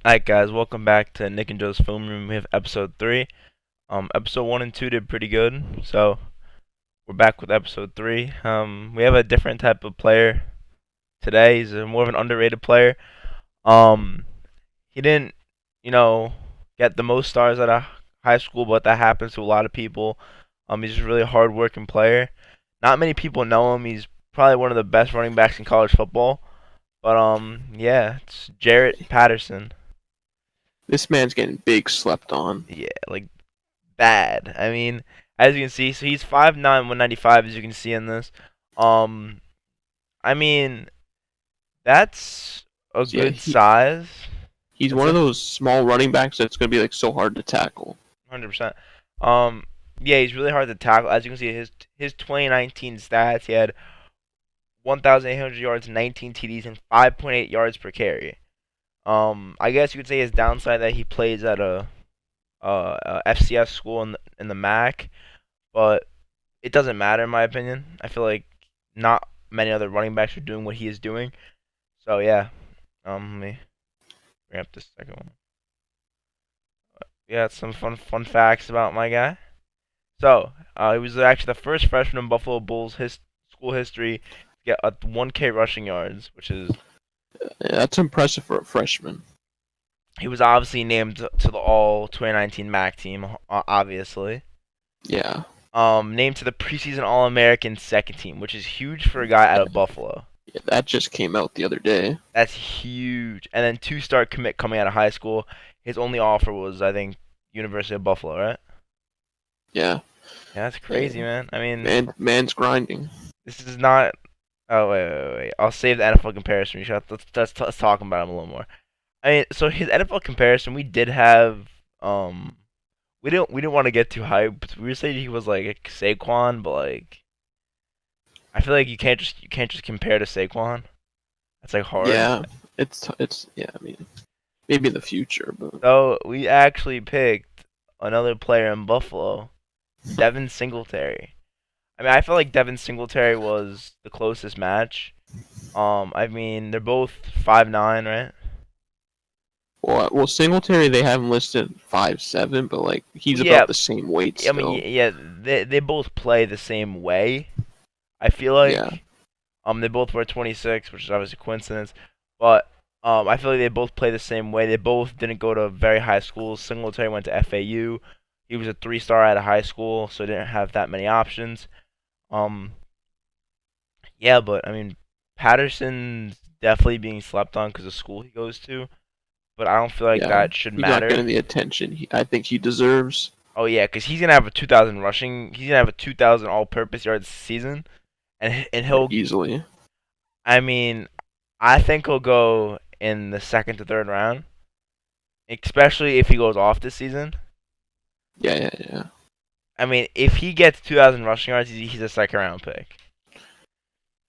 Alright guys, welcome back to Nick and Joe's Film Room. We have episode 3. Episode 1 and 2 did pretty good, so we're back with episode 3. We have a different type of player today. He's more of an underrated player. Um, he didn't, you know, get the most stars out of high school, but that happens to a lot of people. He's just a really hard-working player. Not many people know him. He's probably one of the best running backs in college football. But yeah, it's Jaret Patterson. This man's getting big slept on. Yeah, like bad. I mean, as you can see, so he's 5'9", 195, as you can see in this. Um, I mean, that's a So yeah, good size. he's It's one of a those small running backs that's gonna be like so hard to tackle. 100%. Yeah, he's really hard to tackle. As you can see, his 2019 stats, he had 1,800 yards, 19 TDs, and 5.8 yards per carry. I guess you could say his downside that he plays at a FCS school in the MAC, but it doesn't matter in my opinion. I feel like not many other running backs are doing what he is doing. So yeah, let me bring up this second one. Yeah, some fun facts about my guy. So he was actually the first freshman in Buffalo Bulls school history to get a 1K rushing yards, which is Yeah, that's impressive for a freshman. he was obviously named to the All 2019 MAC team, obviously. Yeah, Named to the preseason All-American second team, which is huge for a guy out of Buffalo. yeah, that just came out the other day. That's huge. And then two-star commit coming out of high school. His only offer was, I think, University of Buffalo, right? Yeah, Yeah, that's crazy, yeah. man. I mean, Man's grinding. this is not. Oh wait. I'll save the NFL comparison. Let's talk about him a little more. I mean, so his NFL comparison, we did have. We didn't want to get too high, but we were saying he was like a Saquon, but like I feel like you can't just compare to Saquon. That's like hard. Yeah, it's yeah. I mean, maybe in the future, but So we actually picked another player in Buffalo, Devin Singletary. I mean, I feel like Devin Singletary was the closest match. I mean, they're both 5'9", right? well, Singletary they have him listed 5'7", but like he's Yeah, about the same weight I mean, still. yeah, they both play the same way. I feel Yeah, like they both wear 26, which is obviously a coincidence, but I feel like they both play the same way. They both didn't go to very high schools. Singletary went to FAU. He was a 3-star out of high school, so didn't have that many options. Um, yeah, but I mean, Patterson's definitely being slept on because of school he goes to, but I don't feel like yeah. that should He's not matter. getting the attention I think he deserves. Oh yeah, because he's gonna have a 2,000 rushing. He's gonna have a 2,000 all-purpose yards season, and Yeah, he'll. easily. I mean, I think he'll go in the second to third round, especially if he goes off this season. Yeah. I mean, if he gets 2,000 rushing yards, he's a second round pick.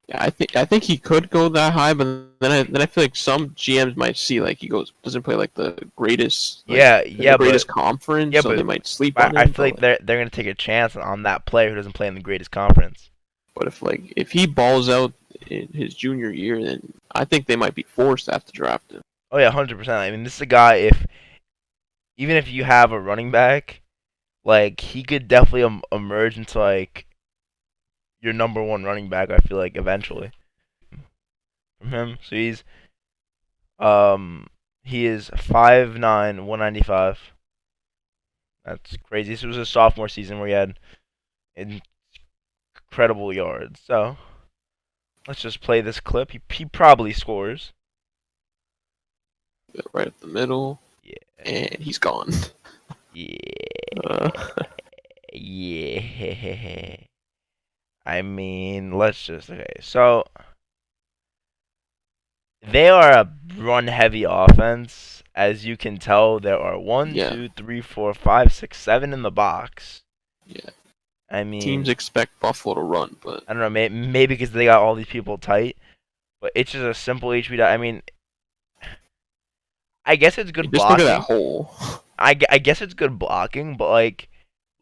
Yeah, I think he could go that high, but then I feel like some GMs might see like he doesn't play like the greatest Yeah, in the yeah, but greatest conference, yeah, so but they might sleep I on I him. feel But like they're gonna take a chance on that player who doesn't play in the greatest conference. if he balls out in his junior year, then I think they might be forced to have to draft him. Oh yeah, 100%. I mean, this is a guy. If even if you have a running back, like he could definitely emerge into like your number one running back. I feel like eventually from him. So he is 5'9", 195. That's crazy. This was his sophomore season where he had incredible yards. So let's just play this clip. He probably scores. Right up the middle, Yeah. and he's gone. Yeah. Uh, Yeah. I mean, let's just okay. So they are a run-heavy offense. As you can tell, there are one, yeah, 2, 3, 4, 5, 6, 7 in the box. yeah. I Teams mean, expect Buffalo to run, but I don't know, maybe because they got all these people tight, but it's just a simple HB. I mean, I guess it's good just look at that blocking. hole. I guess it's good blocking, but like,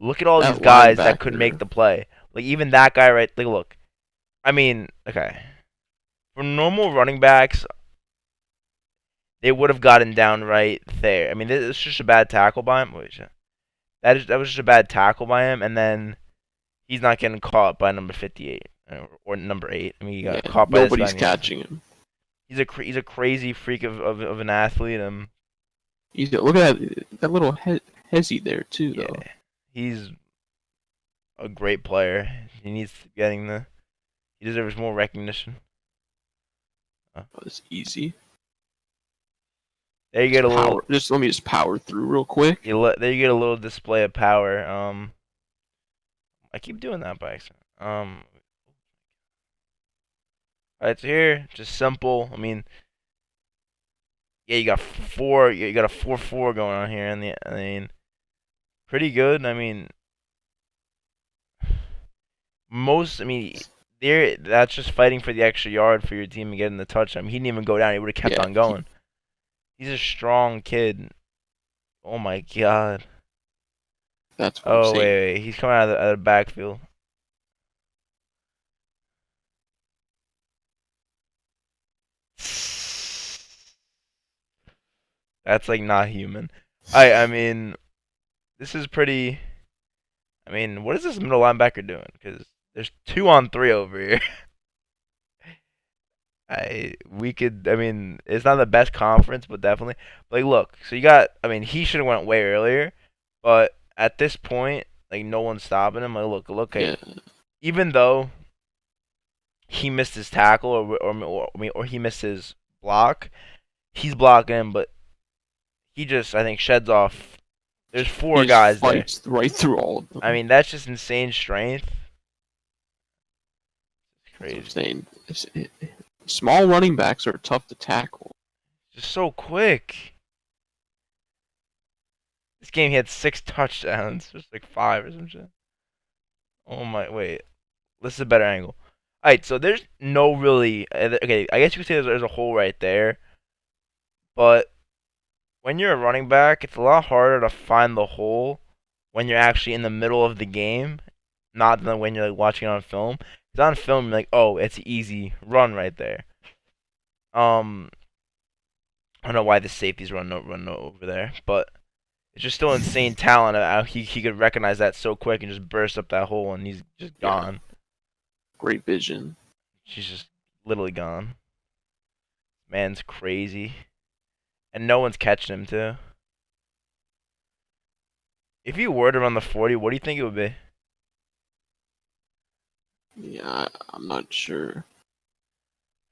look at all these That guys that could make linebacker. the play. Like even that guy, right? Like, look. I mean, okay. For normal running backs, they would have gotten down right there. I mean, this is just a bad tackle by him. That was just a bad tackle by him, and then he's not getting caught by number 58 or number 8. I mean, he Yeah, got caught by this guy. nobody's catching him. He's a crazy freak of an athlete. Look at that little hezzy there too, Yeah, though. he's a great player. He needs getting the. He deserves more recognition. Oh, it's easy. There you get a little. Just let me just power through real quick. There you get a little display of power. I keep doing that by accident. Alright, so here, just simple. I mean, yeah, you got four. You got a 4-4 going on here, and I mean, pretty good. I mean, I mean, that's just fighting for the extra yard for your team and getting the touchdown. I mean, he didn't even go down. He would have kept on going. He's a strong kid. Oh my god. That's what I'm saying. Wait, he's coming out of the backfield. That's like not human. I mean, this is pretty. I mean, what is this middle linebacker doing? Because there's 2-on-3 over here. We could. I mean, it's not the best conference, but definitely. Like, look. So you got. I mean, he should have went way earlier, but at this point, like, no one's stopping him. Like, look. Hey, Yeah. even though he missed his tackle or he missed his block, he's blocking him, but he just I think sheds off. There's 4 He guys there. fights right through all of them. I mean, that's just insane strength. Crazy. That's what I'm saying. Small running backs are tough to tackle. Just so quick. This game he had 6 touchdowns, just like 5 or some shit. Oh my, wait. This is a better angle. Alright, so there's no really. Okay, I guess you could say there's a hole right there. But when you're a running back, it's a lot harder to find the hole when you're actually in the middle of the game, not than when you're like watching it on film. Because on film, you're like, oh, it's an easy run right there. I don't know why the safeties run over there, but it's just still insane talent. How he could recognize that so quick and just burst up that hole, and he's just gone. Great vision. She's just literally gone. Man's crazy, and no one's catching him too. If you were to run the 40, what do you think it would be? Yeah, I'm not sure.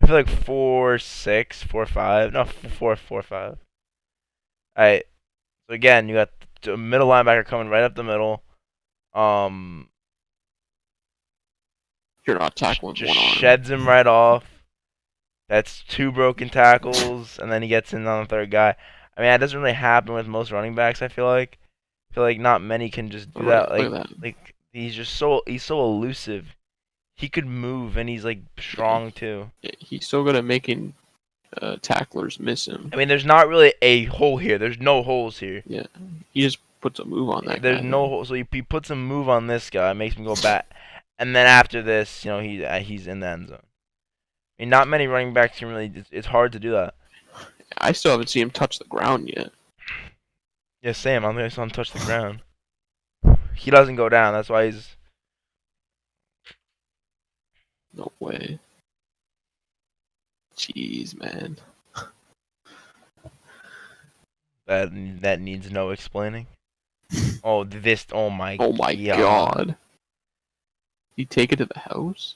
I feel like 4-6, 4-5. No, 4-4-5. Alright. So again, you got the middle linebacker coming right up the middle. You're not tackling Just one arm. sheds him right off. That's 2 broken tackles, and then he gets in on the 3rd guy. I mean, that doesn't really happen with most running backs. I feel like not many can just do that. Look at that. Like he's so elusive. He could move, and he's like strong too. Yeah, he's so good at making tacklers miss him. I mean, there's not really a hole here. There's no holes here. Yeah, he just puts a move on that There's guy. no hole, so he puts a move on this guy, makes him go back, and then after this, he's in the end zone. I mean, not many running backs can really. It's hard to do that. I still haven't seen him touch the ground yet. Yeah, Sam. I don't think I saw him touch the ground. He doesn't go down. That's why he's. No way. Jeez, man. That needs no explaining. Oh, this. Oh my. Oh my god. He take it to the house?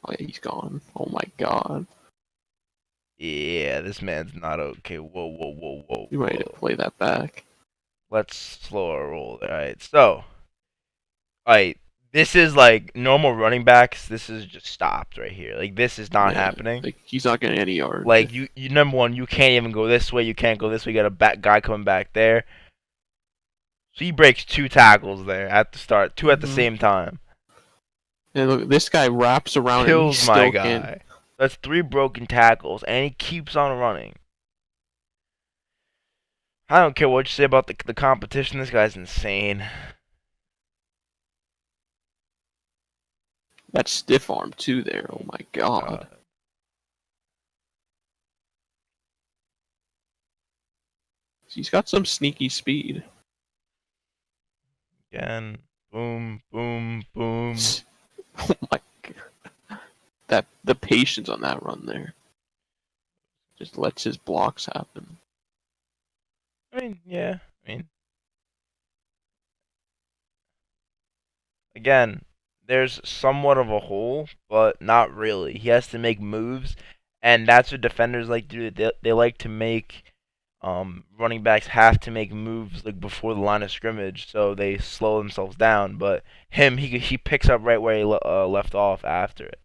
Oh yeah, he's gone. Oh my god. Yeah, this man's not okay. Whoa. You might play that back. Let's slow our roll. Alright, so. Alright, this is like normal running backs. This is just stopped right here. Like, this is not happening. Like, he's not getting any yards. Like, you number one, you can't even go this way. You can't go this way. You got a back guy coming back there. So he breaks 2 tackles there at the start. 2 at the same time. And look, this guy wraps around Kills and he my still guy. can't. That's 3 broken tackles, and he keeps on running. I don't care what you say about the competition. This guy's insane. That stiff arm too. There. Oh my god. He's got some sneaky speed. Again, boom, boom, boom. Oh my god. That the patience on that run there. Just lets his blocks happen. I mean, yeah. I mean, again, there's somewhat of a hole, but not really. He has to make moves, and that's what defenders like to do. They like to make running backs have to make moves like before the line of scrimmage, so they slow themselves down. But he picks up right where he left off after it.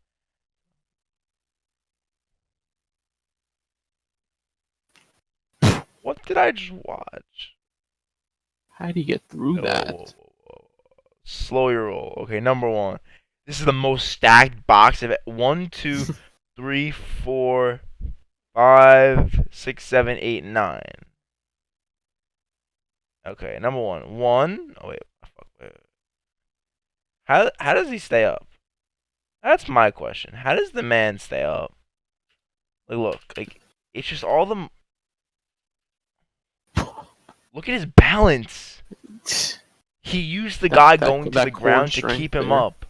What did I just watch? How would he get through Whoa, whoa, whoa, that? whoa. Slow your roll. Okay, number one. This is the most stacked box of it. 1, 2, 3, 4, 5, 6, 7, 8, 9. Okay, number one. One. Oh wait. Fuck. Wait. How does he stay up? That's my question. How does the man stay up? Like, look, like it's just all the. Look at his balance. He used the guy going to the That cord ground to strength keep him there. up.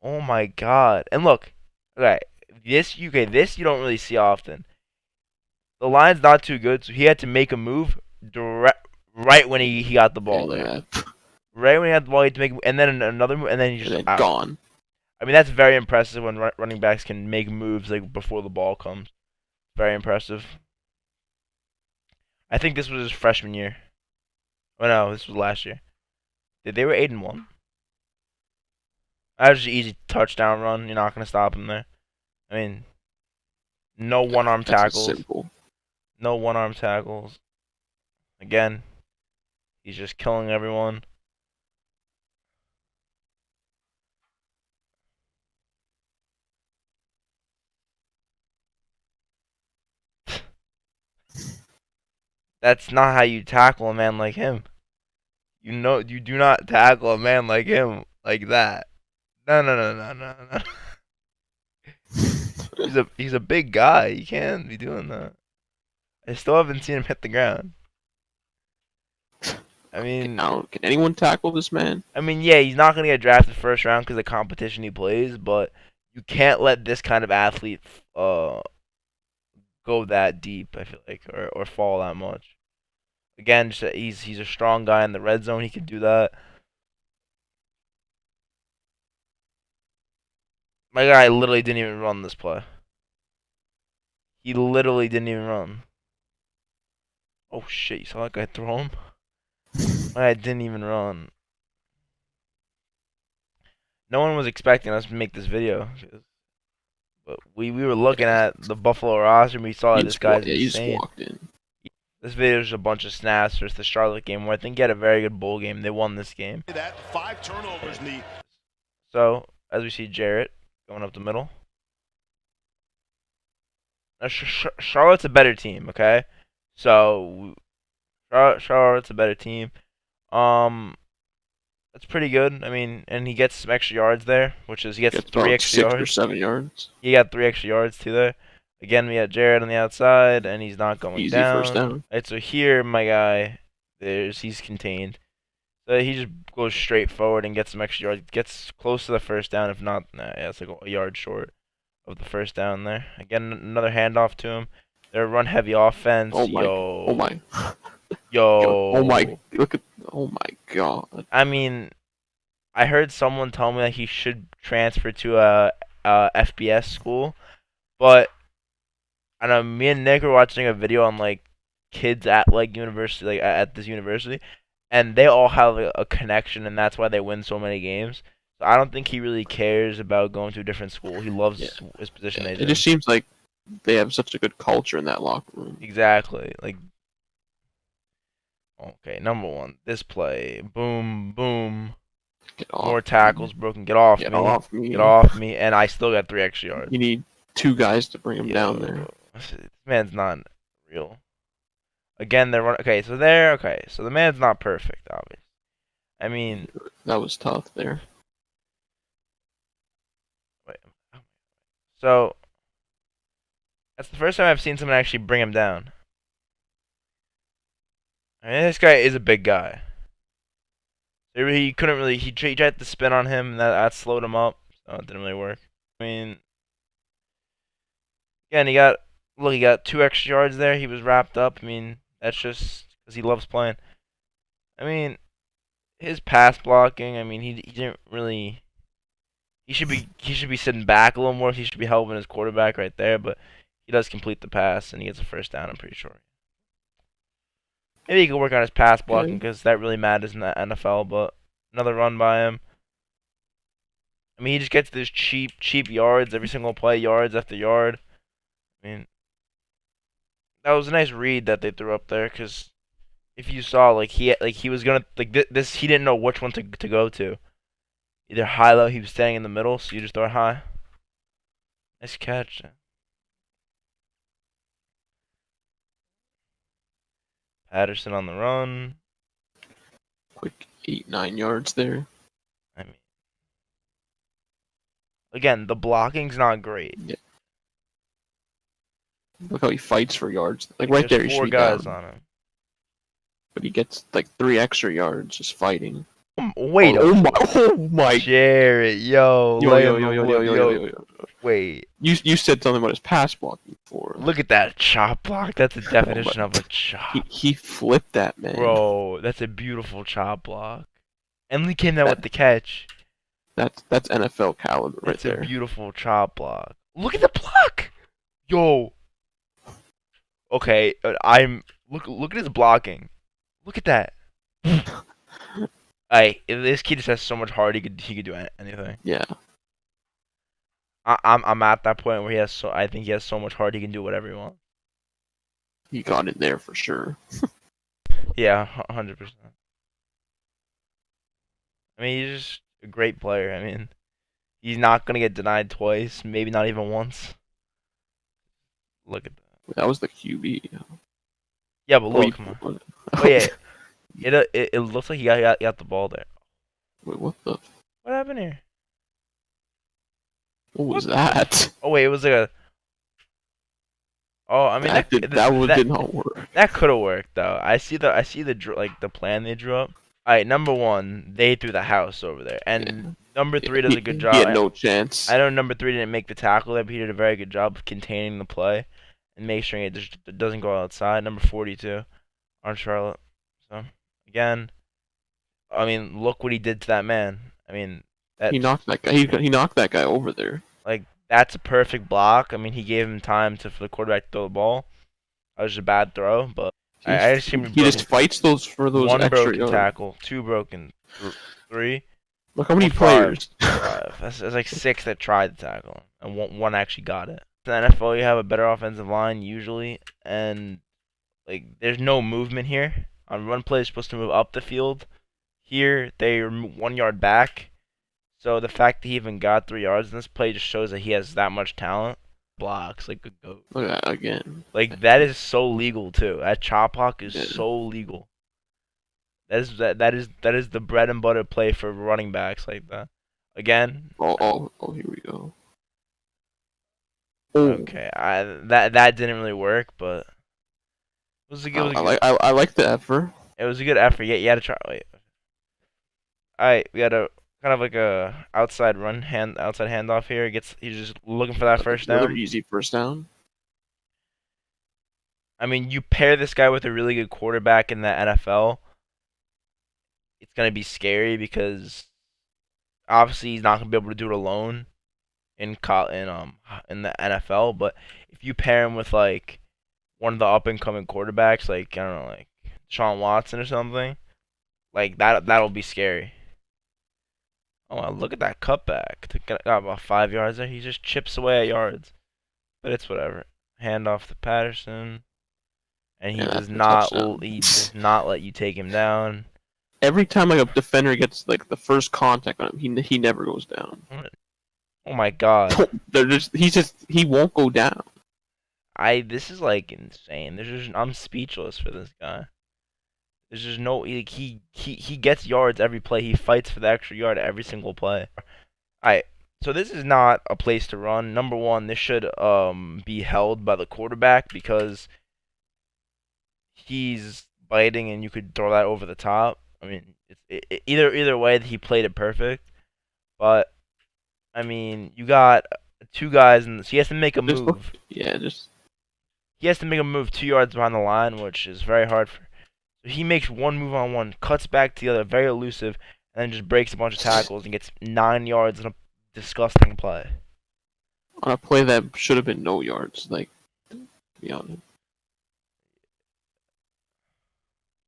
Oh my god! And look, okay, this you don't really see often. The line's not too good, so he had to make a move right when he got the ball there. Yeah, Right when he had the ball, he had to make, and then another move, and then he's and just then out. gone. I mean, that's very impressive when running backs can make moves like before the ball comes. Very impressive. I think this was his freshman year. Oh no, this was last year. They were 8-1. That was just an easy touchdown run. You're not gonna stop him there. I mean, no one arm That's a tackles. simple. No one arm tackles. Again, he's just killing everyone. That's not how you tackle a man like him. You know, you do not tackle a man like him like that. No, no, no, no, no, no. He's a big guy. You can't be doing that. I still haven't seen him hit the ground. I mean, Can anyone tackle this man? yeah, he's not gonna get drafted first round because of the competition he plays, but you can't let this kind of athlete go that deep. I feel like, or fall that much. Again, just he's a strong guy in the red zone. He can do that. My guy literally didn't even run this play. He literally didn't even run. Oh shit! You saw that guy throw him? My guy didn't even run. No one was expecting us to make this video. But we were looking Yeah, at the Buffalo roster and we saw he this just, guy's he just insane. walked in. This video is a bunch of snaps versus the Charlotte game where I think he had a very good bowl game. They won this game. That 5 turnovers in the So, as we see Jaret going up the middle. Now, Charlotte's a better team, okay? So, Charlotte's a better team. Um, that's pretty good. I mean, and he gets some extra yards there, which is he gets Gets 3 about extra 6 or yards. 7 yards. He got 3 extra yards too there. Again, we got Jared on the outside, and he's not going Easy down. first down. Right, so here, my guy, he's contained. So he just goes straight forward and gets some extra yards. Gets close to the first down, if not, nah, yeah, it's like a yard short of the first down there. Again, another handoff to him. They're a run-heavy offense. Oh my! Yo. Oh my! Yo. Oh my! Look at! Oh my god! I mean, I heard someone tell me that he should transfer to a FBS school, but I know me and Nick were watching a video on like kids at like university, like at this university, and they all have like, a connection, and that's why they win so many games. So I don't think he really cares about going to a different school. He loves Yeah. his position Yeah, he's it in. just seems like they have such a good culture in that locker room. Exactly. Like, okay, number one, this play, boom, boom, Get off! more tackles broken. Get off Get me, off me! get off me, and I still got 3 extra yards. You need 2 guys to bring him Yo, down there. this man's not real. Again, they're running. Okay, so there. Okay, so the man's not perfect, obviously. I mean, That was tough there. wait. So that's the first time I've seen someone actually bring him down. I mean, this guy is a big guy. He couldn't really. He tried to spin on him, and that slowed him up. So it didn't really work. I mean, again, he got 2 extra yards there. He was wrapped up. I mean, that's just because he loves playing. I mean, his pass blocking. I mean, he didn't really. He should be sitting back a little more. He should be helping his quarterback right there. But he does complete the pass, and he gets a first down. I'm pretty sure. Maybe he could work on his pass blocking because that really matters in the NFL. But another run by him. I mean, he just gets those cheap yards every single play, yards after yard. I mean, that was a nice read that they threw up there because if you saw, he was gonna this, he didn't know which one to go to. Either high, low. He was standing in the middle, so you just throw it high. Nice catch. Patterson on the run. Quick 8-9 yards there. I mean, again, the blocking's not great. Yeah. Look how he fights for yards. Like There's right there, he should four be guys down. on him. But he gets like 3 extra yards just fighting. Wait, oh my! Jaret, yo, Yo. Wait. You said something about his pass blocking before. Look at that chop block. That's the definition of a chop. He flipped that, man. Bro, that's a beautiful chop block. And he came down with the catch. That's NFL caliber right there. That's a beautiful chop block. Look at the block. Yo. Okay, look at his blocking. Look at that. This kid just has so much heart. He could do anything. Yeah. I'm at that point where I think he has so much heart he can do whatever he wants. He got in there for sure. Yeah, 100%. I mean, he's just a great player. I mean, he's not gonna get denied twice, maybe not even once. Look at that. That was the QB. Yeah, but look, come on. Oh yeah, it looks like he got the ball there. Wait, what the? What happened here? What was that? Oh wait, it was like a. Oh, I mean that did not work. That could have worked though. I see the plan they drew up. All right, number one, they threw the house over there, and number 3 does a good job. He had no chance. I know number 3 didn't make the tackle there, but he did a very good job of containing the play and make sure it doesn't go outside. Number 42 on Charlotte. So again, I mean, look what he did to that man. I mean, he knocked that guy. He knocked that guy over there. Like, that's a perfect block. I mean, he gave him time for the quarterback to throw the ball. That was just a bad throw, but I just he just fights those for those one extra broken yards. Tackle, 2 broken, 3. Look how many players. 5. That's like 6 that tried to tackle, and one actually got it. In the NFL, you have a better offensive line usually, and like there's no movement here. On run play, is supposed to move up the field. Here, they're 1 yard back. So the fact that he even got 3 yards in this play just shows that he has that much talent. Blocks like a goat. Look at that again. Like that is so legal too. That chop block is so legal. That is the bread and butter play for running backs like that. Again. Oh, here we go. Okay, that didn't really work, but it was a good. I like the effort. It was a good effort. Yeah, you had to try. Wait. All right, we had a kind of like a outside handoff here. He's just looking for that first down. Another easy first down. I mean, you pair this guy with a really good quarterback in the NFL, it's gonna be scary because obviously he's not gonna be able to do it alone in the NFL. But if you pair him with like one of the up and coming quarterbacks, like I don't know, like Sean Watson or something, like that'll be scary. Oh, wow, look at that cutback. Got about 5 yards there. He just chips away at yards, but it's whatever. Hand off to Patterson, and he does not let you take him down. Every time like a defender gets like the first contact on him, he never goes down. Oh my god. He won't go down. This is like insane. I'm speechless for this guy. There's just no he gets yards every play. He fights for the extra yard every single play. Alright, so this is not a place to run. Number one, this should be held by the quarterback because he's biting and you could throw that over the top. I mean, either way, he played it perfect. But I mean, you got two guys, and so he has to make a Just look, move. yeah, just He has to make a move 2 yards behind the line, which is very hard for. So he makes one move on one, cuts back to the other, very elusive, and then just breaks a bunch of tackles and gets 9 yards in a disgusting play. on a play that should have been no yards. Like, to be honest.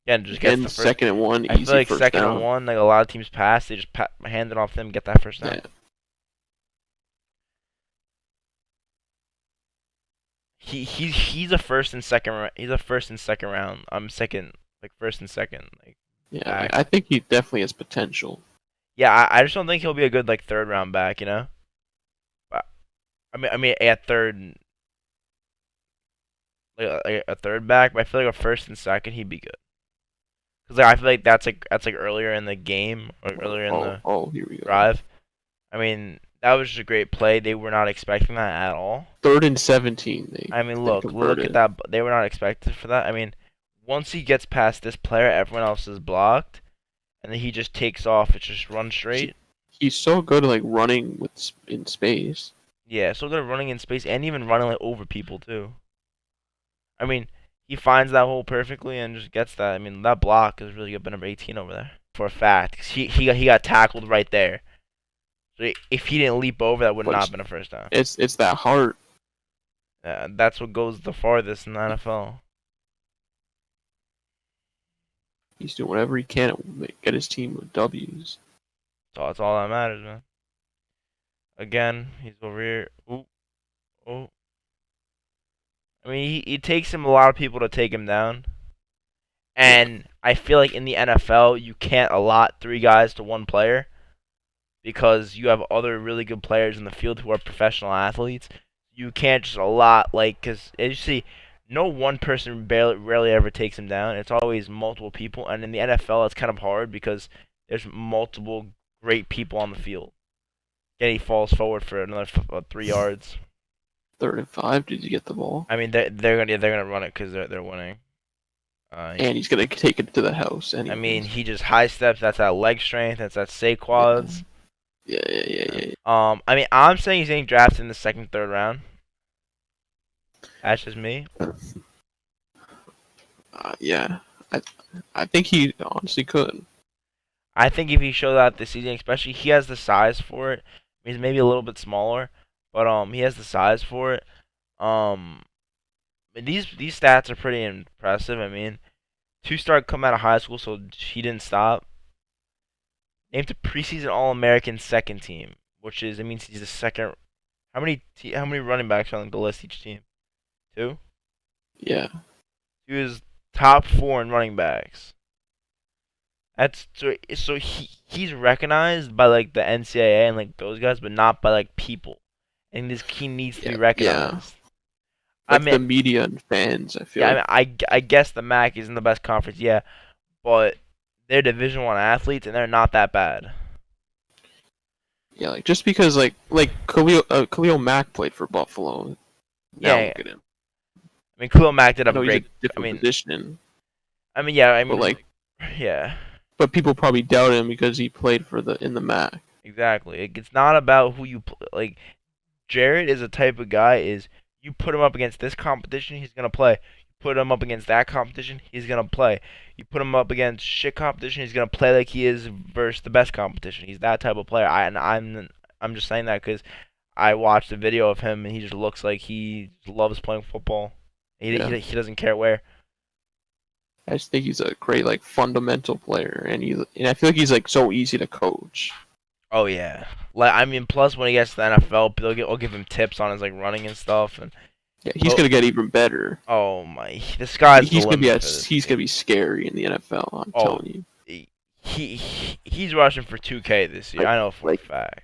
Yeah, and just gets Again, the first. 2nd and 1, I easy feel like first second down. and one, like a lot of teams pass, they just hand it off to them, get that first down. Yeah. He's a first and second. He's a first and second round. I'm second, like first and second. Like Yeah, back. I think he definitely has potential. Yeah, I just don't think he'll be a good like third round back. You know. But, I mean at third, like a third back. But I feel like a first and second he'd be good. Cause like I feel like that's like earlier in the game or earlier in the Here we go. drive. I mean that was just a great play. They were not expecting that at all. 3rd and 17. I mean, they look converted. at that. They were not expected for that. I mean, once he gets past this player, everyone else is blocked, and then he just takes off. It's just run straight. He's so good at like running in space. Yeah, so good at running in space and even running like over people too. I mean, he finds that hole perfectly and just gets that. I mean, that block is really good. Number 18 over there for a fact. 'Cause he got tackled right there. So if he didn't leap over, that would not have been a first down. It's that heart. That's what goes the farthest in the NFL. He's doing whatever he can to get his team with W's. So that's all that matters, man. Again, he's over here. Ooh. Oh. I mean, it takes him a lot of people to take him down. And I feel like in the NFL, you can't allot 3 guys to one player because you have other really good players in the field who are professional athletes. You can't just allot, like, because as you see, no one person rarely ever takes him down. It's always multiple people. And in the NFL, it's kind of hard because there's multiple great people on the field. Then he falls forward for another 3 yards. 3rd and 5. Did you get the ball? I mean, they're gonna run it because they're winning. And he's gonna take it to the house. Anyways. I mean, he just high steps. That's that leg strength. That's that say quads. Yeah. I mean, I'm saying he's getting drafted in the second, third round. That's just me. Yeah. I think he honestly could. I think if he shows out this season, especially he has the size for it. He's maybe a little bit smaller, but he has the size for it. These stats are pretty impressive. I mean, 2-star come out of high school, so he didn't stop. Named to preseason All-American second team, which is it means he's the second. How many running backs are on the list each team? 2. Yeah. He was top 4 in running backs. That's so he's recognized by like the NCAA and like those guys, but not by like people. And this he needs to be recognized. Like the media and fans, I feel. Yeah, I guess the MAC isn't the best conference, yeah, but they're Division I athletes and they're not that bad. Yeah, like just because like Khalil Mack played for Buffalo. Yeah. Look at him. I mean, Khalil Mack did have a he's great. a different position. I mean, yeah. I mean, but like, yeah. But people probably doubt him because he played for in the MAC. Exactly. It's not about who you like. Jaret is a type of guy is you put him up against this competition, he's gonna play. You put him up against that competition, he's gonna play. You put him up against shit competition, he's gonna play like he is versus the best competition. He's that type of player. I'm just saying that because I watched a video of him and he just looks like he loves playing football. He doesn't care where. I just think he's a great like fundamental player, and I feel like he's like so easy to coach. Oh yeah, like I mean, plus when he gets to the NFL, will give him tips on his like running and stuff, and yeah, he's gonna get even better. Oh my, this guy's he's gonna be scary in the NFL. I'm telling you. He's rushing for 2K this year. I know for a fact.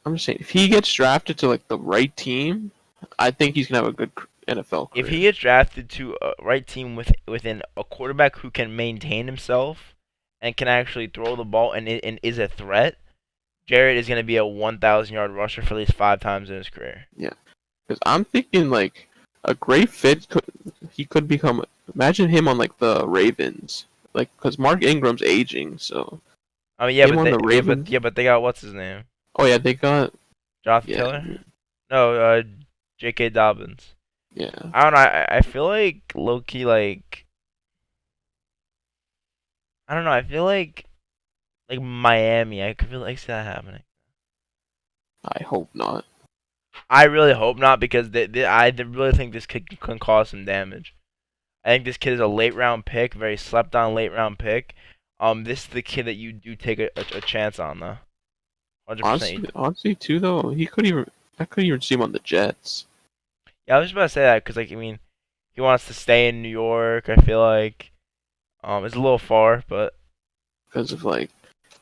I'm just saying, if he gets drafted to like the right team, I think he's gonna have a good NFL career. If he gets drafted to a right team within a quarterback who can maintain himself and can actually throw the ball and is a threat, Jaret is going to be a 1,000-yard rusher for at least 5 times in his career. Yeah, because I'm thinking like a great fit. He could become. Imagine him on like the Ravens, like because Mark Ingram's aging, so I mean, him on the Ravens. yeah, but they got what's his name? Oh yeah, they got Jonathan yeah, Taylor? No, J.K. Dobbins. yeah. I don't know. I feel like low key like I don't know. I feel like Miami. I could feel like see that happening. I hope not. I really hope not because I really think this kid can cause some damage. I think this kid is a late round pick, very slept on late round pick. This is the kid that you do take a chance on though. 100%. Honestly, too though, I could even see him on the Jets. Yeah, I was just about to say that because like I mean, he wants to stay in New York. I feel like it's a little far, but Because if like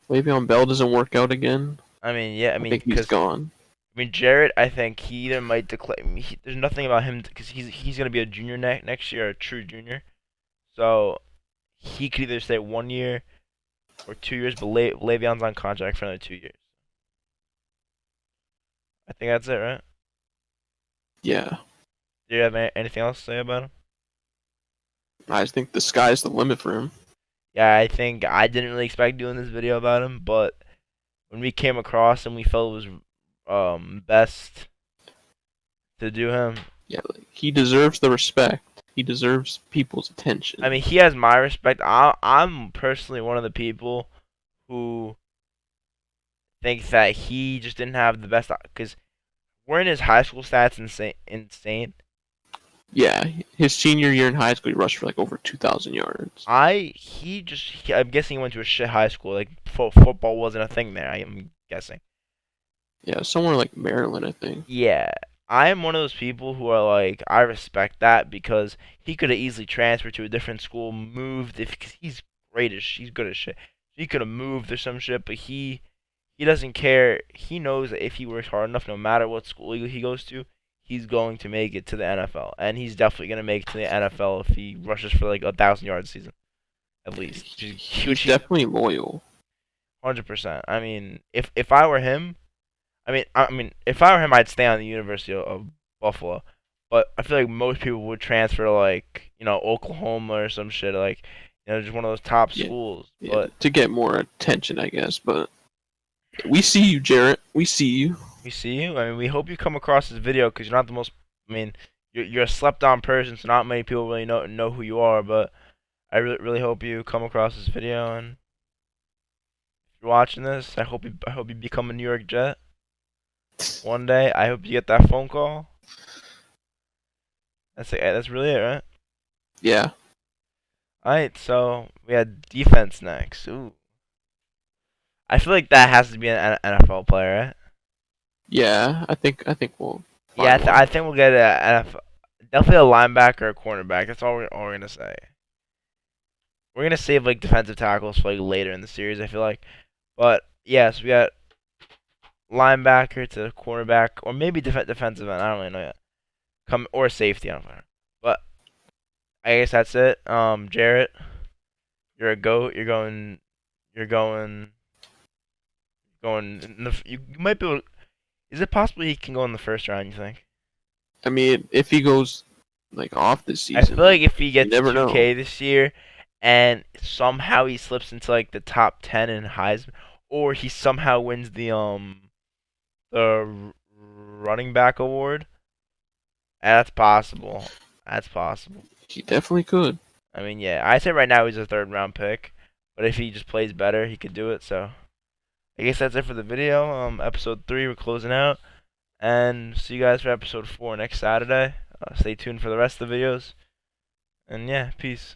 Le'Veon Bell doesn't work out again, I mean, yeah, I I mean, think he's because gone. I mean, Jaret, I think he either might declare. There's nothing about him because he's gonna be a junior next year, a true junior. So he could either stay 1 year or 2 years, but Le'Veon's on contract for another 2 years. I think that's it, right? Yeah, Do you have anything else to say about him? I just think the sky's the limit for him. Yeah, I think I didn't really expect doing this video about him, but when we came across him, we felt it was best to do him. Yeah, like, he deserves the respect. He deserves people's attention. I mean, he has my respect. I'm personally one of the people who think that he just didn't have the best because weren't his high school stats insane? Yeah, his senior year in high school, he rushed for like over 2,000 yards. I'm guessing he went to a shit high school. Like football wasn't a thing there. I'm guessing. Yeah, somewhere like Maryland, I think. Yeah, I am one of those people who are like I respect that because he could have easily transferred to a different school, moved if cause he's good as shit. He could have moved or some shit, but he doesn't care. He knows that if he works hard enough, no matter what school he goes to, he's going to make it to the NFL, and he's definitely gonna make it to the NFL if he rushes for like 1,000 yards a season, at least. He's definitely loyal. 100%. I mean, if I were him, if I were him, I'd stay on the University of Buffalo. But I feel like most people would transfer to like Oklahoma or some shit like just one of those top Yeah, schools. yeah, But to get more attention, I guess. But we see you, Jaret. We see you. we see you. I mean, we hope you come across this video because you're not the most. I mean, you're a slept-on person, so not many people really know who you are. But I really hope you come across this video, and if you're watching this, I hope you become a New York Jet one day. I hope you get that phone call. That's it. That's really it, right? Yeah. Alright, so we had defense next. Ooh. I feel like that has to be an NFL player, right? Yeah, I think we'll. Yeah, Find one. I think we'll get a NFL, definitely a linebacker or a cornerback. That's all we're gonna say. We're gonna save like defensive tackles for like later in the series. I feel like, but yes, we got linebacker to cornerback or maybe defensive end. I don't really know yet. Come or safety. I don't know. But I guess that's it. Jaret, you're a goat. You're going. You might be able. Is it possible he can go in the first round? You think? I mean, if he goes like off this I season, feel like if he gets never know. 2K this year, and somehow he slips into like the top 10 in Heisman, or he somehow wins the running back award, that's possible. That's possible. he definitely could. I mean, yeah, I say right now he's a third round pick, but if he just plays better, he could do it. So I guess that's it for the video. Episode 3, we're closing out, and see you guys for episode 4 next Saturday. Stay tuned for the rest of the videos, and yeah, peace.